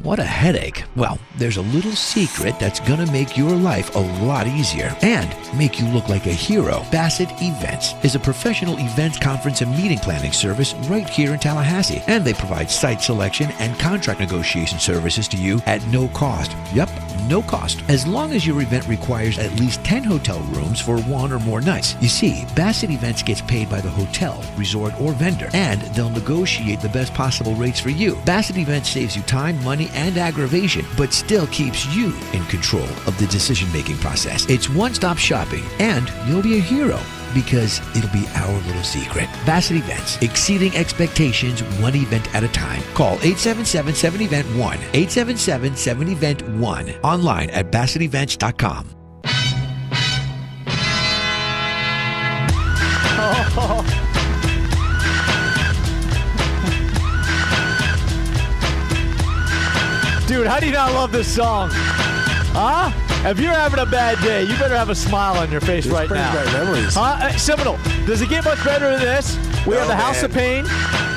What a headache. Well, there's a little secret that's going to make your life a lot easier and make you look like a hero. Bassett Events is a professional events, conference, and meeting planning service right here in Tallahassee. And they provide site selection and contract negotiation services to you at no cost. Yep, no cost. As long as your event requires at least 10 hotel rooms for one or more nights. You see, Bassett Events gets paid by the hotel, resort, or vendor, and they'll negotiate the best possible rates for you. Bassett Events saves you time, money, and aggravation, but still keeps you in control of the decision-making process. It's one-stop shopping, and you'll be a hero because it'll be our little secret. Bassett Events, exceeding expectations one event at a time. Call 877-7-EVENT-1, 877-7-EVENT-1, online at BassettEvents.com. Dude, how do you not love this song? Huh? If you're having a bad day, you better have a smile on your face right now. Great memories. Seminole, does it get much better than this? We have the House of Pain.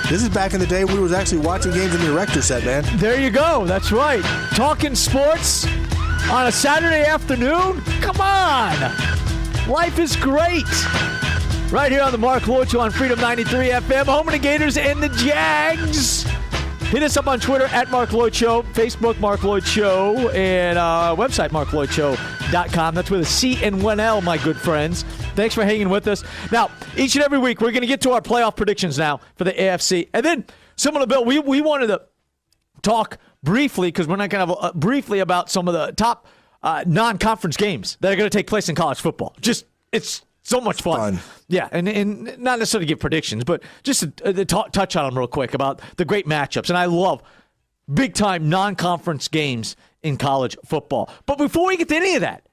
This is back in the day when we was actually watching games in the erector set, man. There you go. That's right. Talking sports on a Saturday afternoon? Come on. Life is great. Right here on the Marc Loyd Show on Freedom 93 FM, home of the Gators and the Jags. Hit us up on Twitter at Marc Loyd Show, Facebook Marc Loyd Show, and website marcloydshow.com. That's with a C and one L, my good friends. Thanks for hanging with us. Now, each and every week, we're going to get to our playoff predictions now for the AFC. And then, similar to Bill, we wanted to talk briefly, because we're not going to have briefly about some of the top non-conference games that are going to take place in college football. It's so much fun. Yeah, and not necessarily give predictions, but just to touch on them real quick about the great matchups. And I love big-time non-conference games in college football. But before we get to any of that,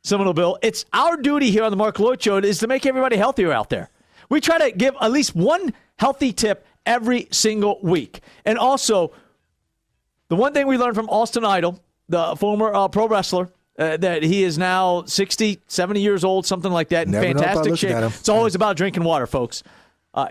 Seminole Bill, it's our duty here on the Marc Loyd Show is to make everybody healthier out there. We try to give at least one healthy tip every single week. And also, the one thing we learned from Austin Idol, the former pro wrestler, that he is now 60, 70 years old, something like that, in fantastic shape. It's always about drinking water, folks.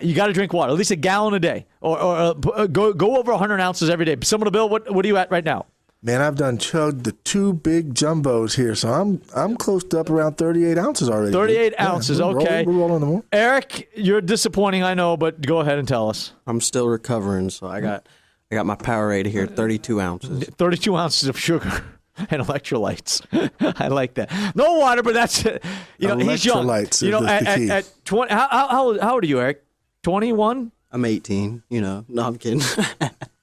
You got to drink water, at least a gallon a day, or go over 100 ounces every day. Seminole Bill, what are you at right now? Man, I've done chugged the two big jumbos here, so I'm close to up around 38 ounces already. 38 ounces, okay. We're rolling them all. Eric, you're disappointing, I know, but go ahead and tell us. I'm still recovering, so I got my Powerade here, 32 ounces. 32 ounces of sugar and electrolytes. I like that. No water, but that's he's young. Electrolytes at 20. How old are you, Eric? 21? I'm 18. No, I'm kidding.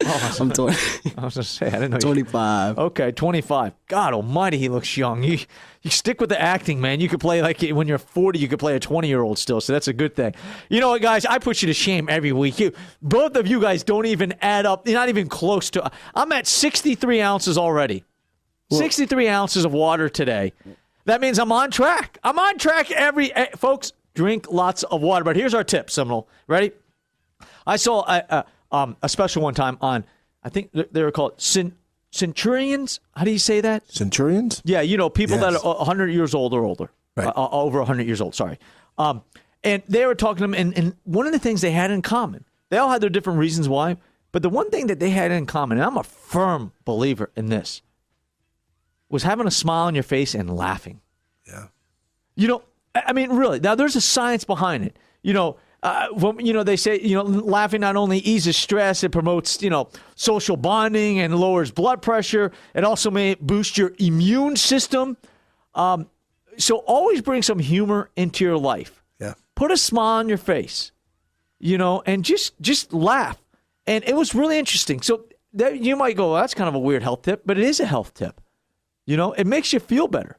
I'm 20. I was going to say, I didn't know. 25. Okay, 25. God almighty, he looks young. You stick with the acting, man. You could play like when you're 40, you could play a 20-year-old still, so that's a good thing. You know what, guys? I put you to shame every week. Both of you guys don't even add up. You're not even close to. I'm at 63 ounces already. 63 ounces of water today. That means I'm on track. I'm on track folks, drink lots of water. But here's our tip, Seminole. Ready? I saw a special one time on, I think they were called Centurions. How do you say that? Centurions? Yeah, people that are 100 years old or older. Right. Over 100 years old, sorry. And they were talking to them, and one of the things they had in common, they all had their different reasons why, but the one thing that they had in common, and I'm a firm believer in this, was having a smile on your face and laughing. Yeah. I mean, really. Now, there's a science behind it. They say, laughing not only eases stress, it promotes, social bonding and lowers blood pressure. It also may boost your immune system. So always bring some humor into your life. Yeah. Put a smile on your face, and just laugh. And it was really interesting. So you might go, well, that's kind of a weird health tip, but it is a health tip. It makes you feel better.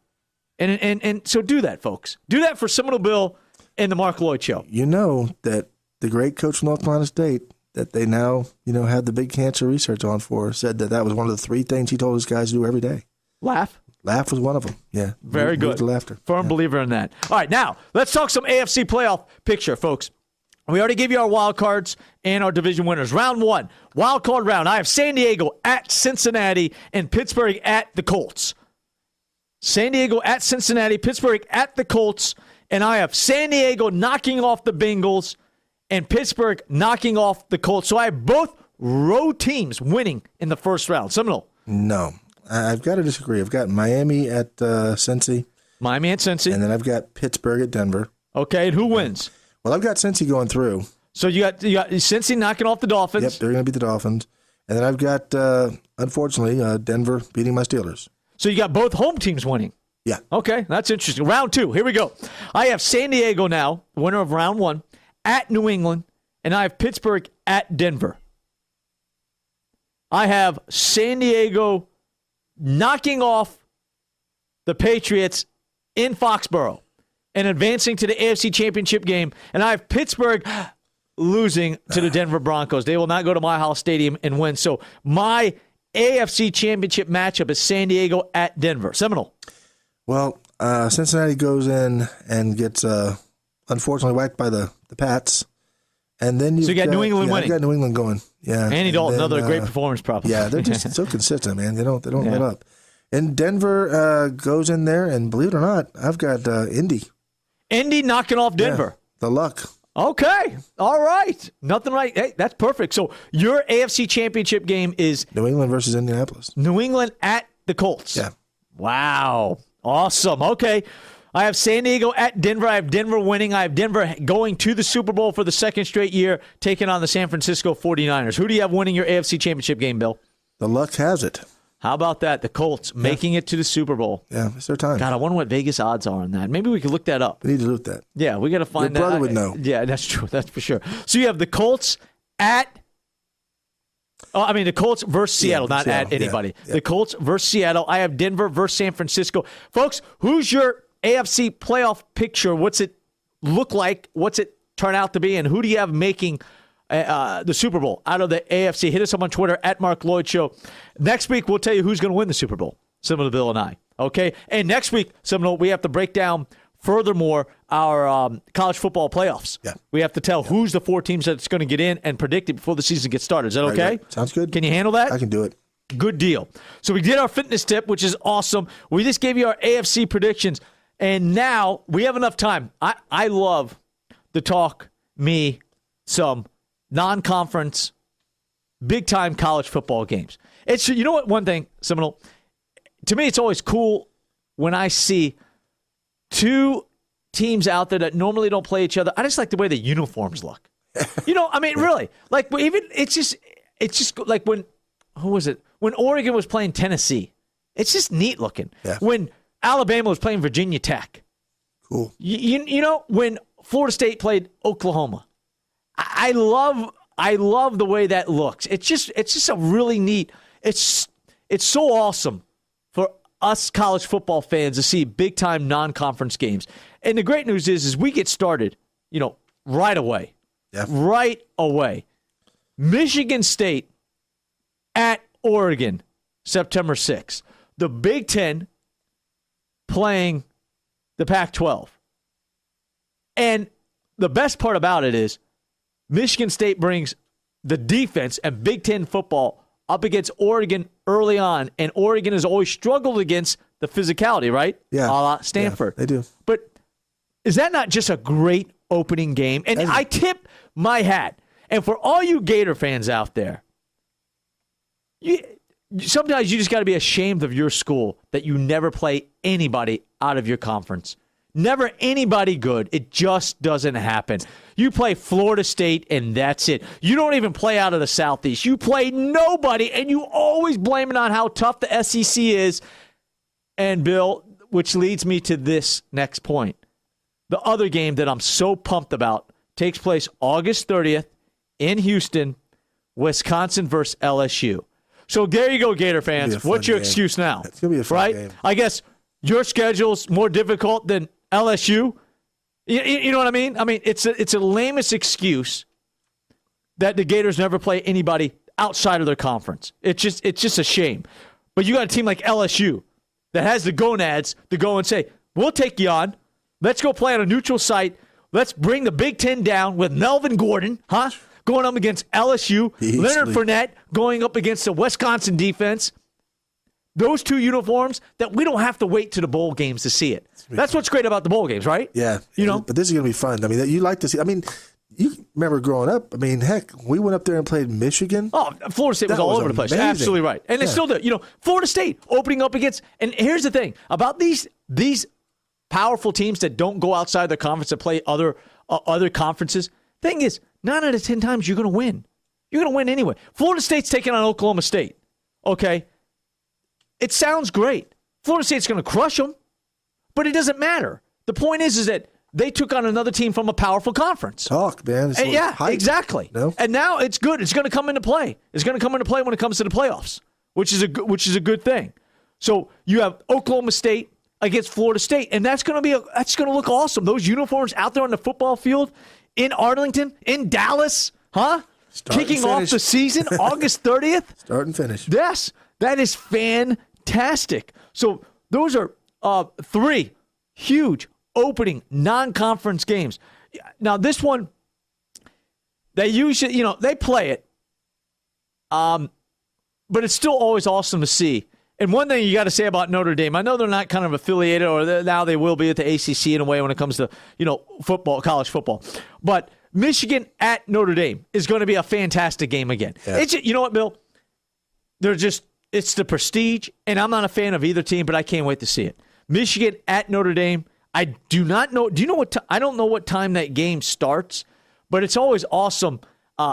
And so do that, folks. Do that for Seminole Bill and the Marc Loyd Show. You know that the great coach from North Carolina State that they now, have the big cancer research on for said that was one of the 3 things he told his guys to do every day. Laugh. Laugh was one of them. Yeah. Very good. Move to laughter. Firm believer in that. All right, now let's talk some AFC playoff picture, folks. We already gave you our wild cards and our division winners. Round 1, wild card round. I have San Diego at Cincinnati and Pittsburgh at the Colts. San Diego at Cincinnati, Pittsburgh at the Colts, and I have San Diego knocking off the Bengals and Pittsburgh knocking off the Colts. So I have both road teams winning in the first round. Seminole. No. I've got to disagree. I've got Miami at Cincy. Miami at Cincy. And then I've got Pittsburgh at Denver. Okay, and who wins? Well, I've got Cincy going through. So you got Cincy knocking off the Dolphins. Yep, they're going to beat the Dolphins. And then I've got, unfortunately, Denver beating my Steelers. So you got both home teams winning. Yeah. Okay, that's interesting. Round 2, here we go. I have San Diego now, winner of round 1, at New England, and I have Pittsburgh at Denver. I have San Diego knocking off the Patriots in Foxborough and advancing to the AFC Championship game, and I have Pittsburgh losing to the Denver Broncos. They will not go to Mile High Stadium and win. So my AFC Championship matchup is San Diego at Denver. Seminole. Well, Cincinnati goes in and gets, unfortunately, whacked by the Pats. And then you got New England winning. I got New England going. Yeah. Andy Dalton, another great performance probably. Yeah, they're just so consistent, man. They don't let up. And Denver goes in there, and believe it or not, I've got Indy. Indy knocking off Denver. Yeah, the luck. Okay. All right. Nothing right. Hey, that's perfect. So your AFC Championship game is New England versus Indianapolis. New England at the Colts. Yeah. Wow. Awesome. Okay. I have San Diego at Denver. I have Denver winning. I have Denver going to the Super Bowl for the second straight year, taking on the San Francisco 49ers. Who do you have winning your AFC Championship game, Bill? The luck has it. How about that? The Colts making it to the Super Bowl. Yeah, it's their time. God, I wonder what Vegas odds are on that. Maybe we could look that up. We need to look that. Yeah, we got to find that. Your brother would know. Yeah, that's true. That's for sure. So you have the Colts at the Colts versus Seattle, not Seattle. at anybody. Yeah. The Colts versus Seattle. I have Denver versus San Francisco. Folks, who's your AFC playoff picture? What's it look like? What's it turn out to be? And who do you have making the Super Bowl out of the AFC? Hit us up on Twitter at Marc Loyd Show. Next week, we'll tell you who's going to win the Super Bowl. Similar to Bill and I. Okay? And next week, we have to break down furthermore our college football playoffs. Yeah. We have to tell who's the 4 teams that's going to get in and predict it before the season gets started. Is that okay? Right. Sounds good. Can you handle that? I can do it. Good deal. So we did our fitness tip, which is awesome. We just gave you our AFC predictions. And now we have enough time. I love to talk some non-conference, big-time college football games. It's, you know what, one thing, Seminole, to me it's always cool when I see 2 teams out there that normally don't play each other. I just like the way the uniforms look. Really. Like, even it's just like when Oregon was playing Tennessee. It's just neat looking. Yeah. When Alabama was playing Virginia Tech. Cool. When Florida State played Oklahoma. I love I love the way that looks. It's just a really neat. It's so awesome for us college football fans to see big time non-conference games. And the great news is we get started, right away. Yeah. Right away. Michigan State at Oregon, September 6th. The Big Ten playing the Pac-12. And the best part about it is Michigan State brings the defense and Big Ten football up against Oregon early on, and Oregon has always struggled against the physicality, right? Yeah. A la Stanford. Yeah, they do. But is that not just a great opening game? And I tip my hat. And for all you Gator fans out there, sometimes you just got to be ashamed of your school that you never play anybody out of your conference. Never anybody good. It just doesn't happen. You play Florida State, and that's it. You don't even play out of the Southeast. You play nobody, and you always blame it on how tough the SEC is. And, Bill, which leads me to this next point. The other game that I'm so pumped about takes place August 30th in Houston, Wisconsin versus LSU. So there you go, Gator fans. What's your excuse now? It's going to be a fun game. I guess your schedule's more difficult than LSU. You know what I mean? I mean, it's a lamest excuse that the Gators never play anybody outside of their conference. It's just a shame. But you got a team like LSU that has the gonads to go and say, we'll take you on. Let's go play on a neutral site. Let's bring the Big Ten down with Melvin Gordon, going up against LSU. Leonard Fournette going up against the Wisconsin defense. Those two uniforms that we don't have to wait to the bowl games to see it. That's what's great about the bowl games, right? Yeah. But this is going to be fun. I mean, you like to see. I mean, you remember growing up. I mean, heck, we went up there and played Michigan. Oh, Florida State was all over the place. Absolutely right. And they still do. Florida State opening up against. And here's the thing about these powerful teams that don't go outside their conference to play other conferences. Thing is, 9 out of 10 times you're going to win. You're going to win anyway. Florida State's taking on Oklahoma State. Okay. It sounds great. Florida State's going to crush them, but it doesn't matter. The point is that they took on another team from a powerful conference. Talk, man. Yeah, hype. Exactly. No? And now it's good. It's going to come into play. It's going to come into play when it comes to the playoffs, which is a good thing. So you have Oklahoma State against Florida State, and that's going to look awesome. Those uniforms out there on the football field in Arlington, in Dallas, kicking off the season August 30th. Start and finish. Yes. That is fantastic. So those are 3 huge opening non-conference games. Now this one, they usually, they play it, but it's still always awesome to see. And one thing you got to say about Notre Dame, I know they're not kind of affiliated, or now they will be at the ACC in a way when it comes to football, college football, but Michigan at Notre Dame is going to be a fantastic game again. Yeah. It's you know what, Bill? It's the prestige, and I'm not a fan of either team, but I can't wait to see it. Michigan at Notre Dame. I do not know. Do you know what? I don't know what time that game starts, but it's always awesome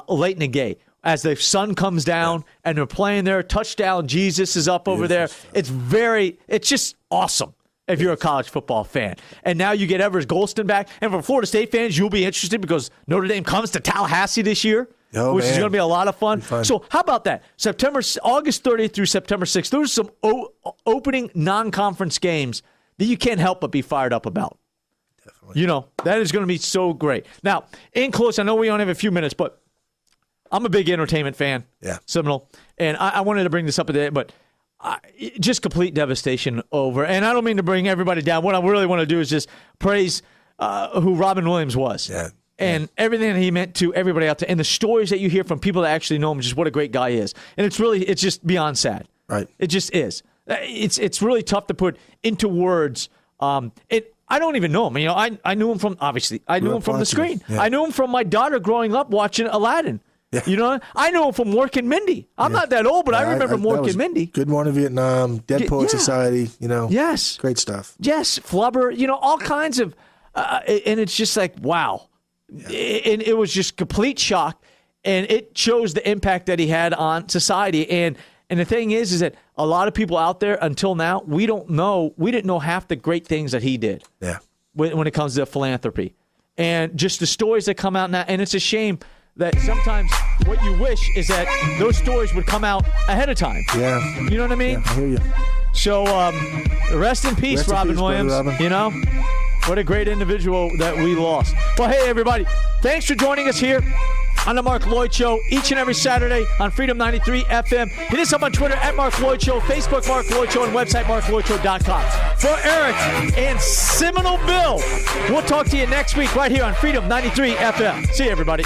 late in the game as the sun comes down and they're playing there. Touchdown, Jesus is up over there. It's just awesome if you're a college football fan. And now you get Evers Golston back. And for Florida State fans, you'll be interested because Notre Dame comes to Tallahassee this year. Which is going to be a lot of fun. So how about that? August 30th through September 6th. Those are some opening non-conference games that you can't help but be fired up about. Definitely. That is going to be so great. Now, in close, I know we only have a few minutes, but I'm a big entertainment fan. Yeah. Seminole. And I wanted to bring this up today, but just complete devastation over. And I don't mean to bring everybody down. What I really want to do is just praise who Robin Williams was. Yeah. And everything that he meant to everybody out there, and the stories that you hear from people that actually know him, just what a great guy he is. And it's just beyond sad. Right. It just is. It's really tough to put into words. I don't even know him. I knew him from, obviously, I knew him from the screen. Yeah. I knew him from my daughter growing up watching Aladdin. Yeah. I know him from Mork and Mindy. I'm not that old, but I remember Mork and Mindy. Good Morning Vietnam, Dead Poet Society, Yes. Great stuff. Yes, Flubber, all kinds of, and it's just like, wow. Yeah. And it was just complete shock, and it shows the impact that he had on society. And the thing is that a lot of people out there until now, we didn't know half the great things that he did. Yeah. When it comes to philanthropy, and just the stories that come out now, and it's a shame that sometimes what you wish is that those stories would come out ahead of time. Yeah. You know what I mean? Yeah, I hear you. So rest in peace, Robin Williams. Robin. You know, what a great individual that we lost. Well, hey, everybody. Thanks for joining us here on the Marc Loyd Show each and every Saturday on Freedom 93 FM. Hit us up on Twitter at Marc Loyd Show, Facebook Marc Loyd Show, and website marcloydshow.com. For Eric and Seminole Bill, we'll talk to you next week right here on Freedom 93 FM. See you, everybody.